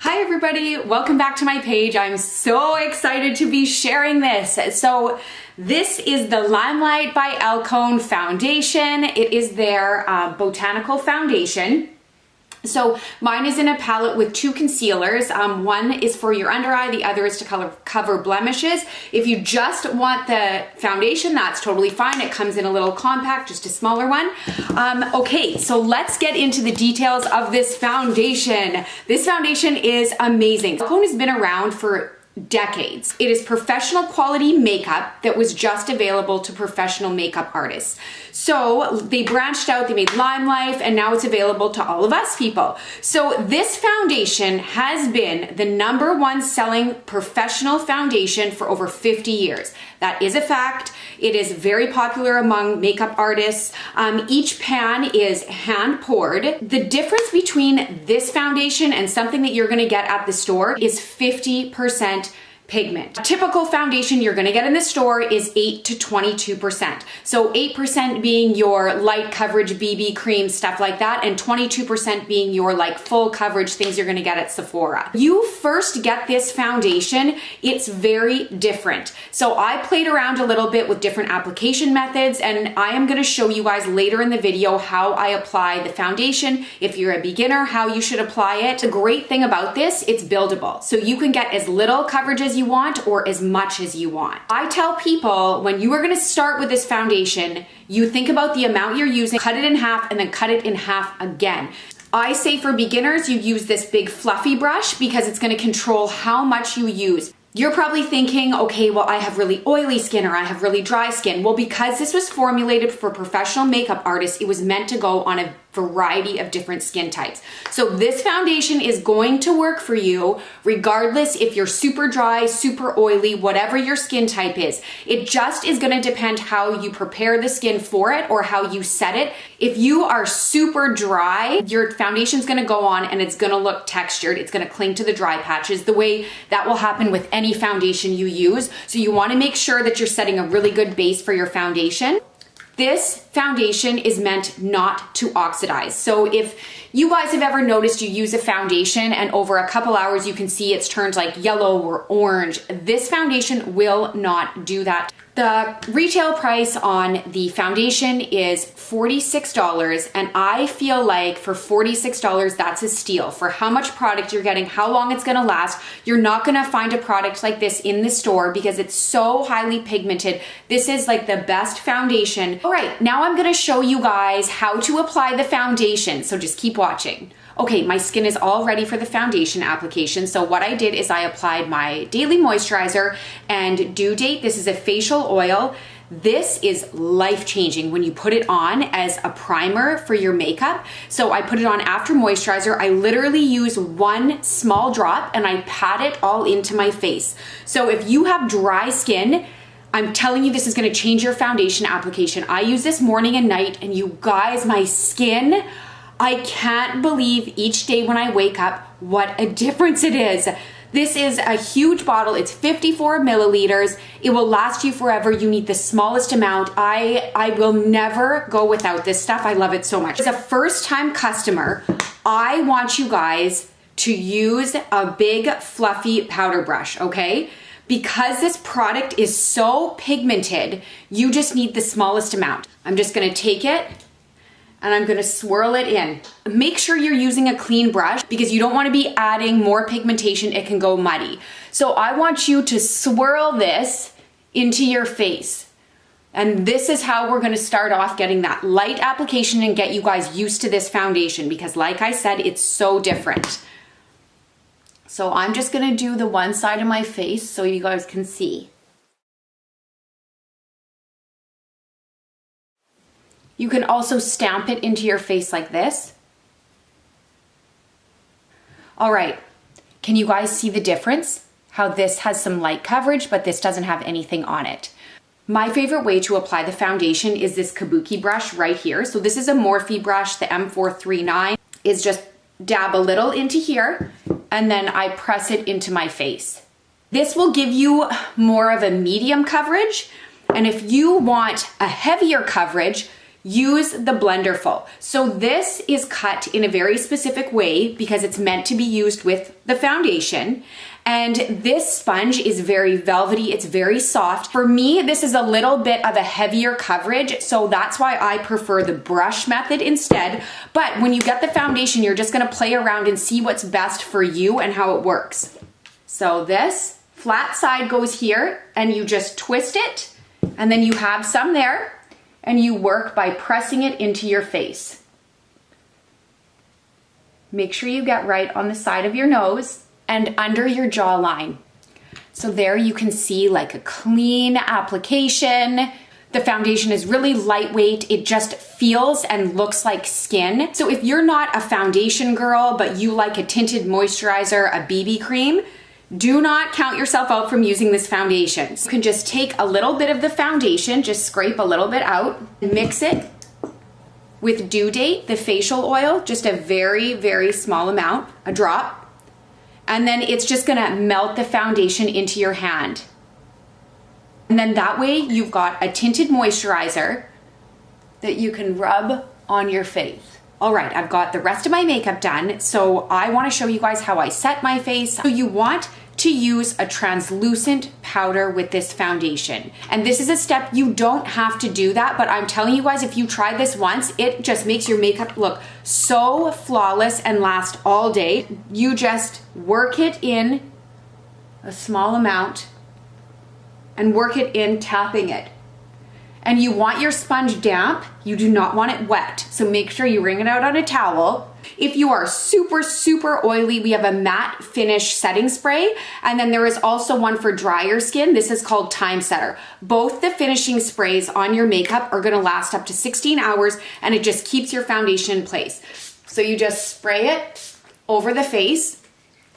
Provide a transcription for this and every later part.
Hi everybody, welcome back to my page. I'm so excited to be sharing this. So this is the LimeLife by Alcone foundation. It is their botanical foundation. So mine is in a palette with two concealers. One is for your under eye, the other is to cover blemishes. If you just want the foundation, that's totally fine. It comes in a little compact, just a smaller one. Okay, so let's get into the details of this foundation. This foundation is amazing. Alcone has been around for decades. It is professional quality makeup that was just available to professional makeup artists. So they branched out, they made LimeLife, and now it's available to all of us people. So this foundation has been the #1 selling professional foundation for over 50 years. That is a fact. It is very popular among makeup artists. Each pan is hand poured. The difference between this foundation and something that you're gonna get at the store is 50% pigment. A typical foundation you're gonna get in the store is 8 to 22%. So 8% being your light coverage BB cream, stuff like that, and 22% being your like full coverage things you're gonna get at Sephora. You first get this foundation, it's very different. So I played around a little bit with different application methods, and I am gonna show you guys later in the video how I apply the foundation. If you're a beginner, how you should apply it. The great thing about this, it's buildable. So you can get as little coverage as you want or as much as you want. I tell people when you are gonna start with this foundation, you think about the amount you're using, cut it in half, and then cut it in half again. I say for beginners, you use this big fluffy brush because it's gonna control how much you use. You're probably thinking, okay, well, I have really oily skin or I have really dry skin. Well, because this was formulated for professional makeup artists, it was meant to go on a variety of different skin types. So this foundation is going to work for you regardless if you're super dry, super oily, whatever your skin type is. It just is gonna depend how you prepare the skin for it or how you set it. If you are super dry, your foundation's gonna go on and it's gonna look textured. It's gonna cling to the dry patches the way that will happen with any foundation you use. So you wanna make sure that you're setting a really good base for your foundation. This foundation is meant not to oxidize. So if you guys have ever noticed you use a foundation and over a couple hours you can see it's turned like yellow or orange, this foundation will not do that. The retail price on the foundation is $46, and I feel like for $46, that's a steal. For how much product you're getting, how long it's gonna last, you're not gonna find a product like this in the store because it's so highly pigmented. This is like the best foundation. All right, now I'm gonna show you guys how to apply the foundation, so just keep watching. Okay, my skin is all ready for the foundation application. So what I did is I applied my daily moisturizer and Due Date. This is a facial oil. This is life-changing when you put it on as a primer for your makeup. So I put it on after moisturizer. I literally use one small drop and I pat it all into my face. So if you have dry skin, I'm telling you, this is gonna change your foundation application. I use this morning and night, and you guys, my skin, I can't believe each day when I wake up what a difference it is. This is a huge bottle. It's 54 milliliters. It will last you forever. You need the smallest amount. I will never go without this stuff. I love it so much. As a first-time customer, I want you guys to use a big fluffy powder brush, okay? Because this product is so pigmented, you just need the smallest amount. I'm just gonna take it and I'm gonna swirl it in. Make sure you're using a clean brush because you don't wanna be adding more pigmentation, it can go muddy. So I want you to swirl this into your face. And this is how we're gonna start off getting that light application and get you guys used to this foundation because like I said, it's so different. So I'm just gonna do the one side of my face so you guys can see. You can also stamp it into your face like this. All right, can you guys see the difference? How this has some light coverage, but this doesn't have anything on it. My favorite way to apply the foundation is this kabuki brush right here. So this is a Morphe brush, the M439, is just dab a little into here, and then I press it into my face. This will give you more of a medium coverage, and if you want a heavier coverage, use the Blenderful. So this is cut in a very specific way because it's meant to be used with the foundation. And this sponge is very velvety, it's very soft. For me, this is a little bit of a heavier coverage, so that's why I prefer the brush method instead. But when you get the foundation, you're just gonna play around and see what's best for you and how it works. So this flat side goes here, and you just twist it, and then you have some there, and you work by pressing it into your face. Make sure you get right on the side of your nose and under your jawline. So there you can see like a clean application. The foundation is really lightweight. It just feels and looks like skin. So if you're not a foundation girl, but you like a tinted moisturizer, a BB cream, do not count yourself out from using this foundation. You can just take a little bit of the foundation, just scrape a little bit out, mix it with Due Date, the facial oil, just a very, very small amount, a drop. And then it's just gonna melt the foundation into your hand. And then that way you've got a tinted moisturizer that you can rub on your face. All right, I've got the rest of my makeup done, so I wanna show you guys how I set my face. So you want to use a translucent powder with this foundation. And this is a step, you don't have to do that, but I'm telling you guys, if you try this once, it just makes your makeup look so flawless and last all day. You just work it in a small amount and work it in, tapping it. And you want your sponge damp, you do not want it wet. So make sure you wring it out on a towel. If you are super, super oily, we have a matte finish setting spray. And then there is also one for drier skin. This is called Time Setter. Both the finishing sprays on your makeup are gonna last up to 16 hours and it just keeps your foundation in place. So you just spray it over the face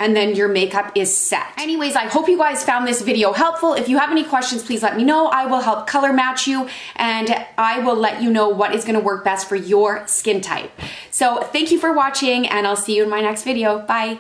and then your makeup is set. Anyways, I hope you guys found this video helpful. If you have any questions, please let me know. I will help color match you and I will let you know what is gonna work best for your skin type. So thank you for watching and I'll see you in my next video. Bye.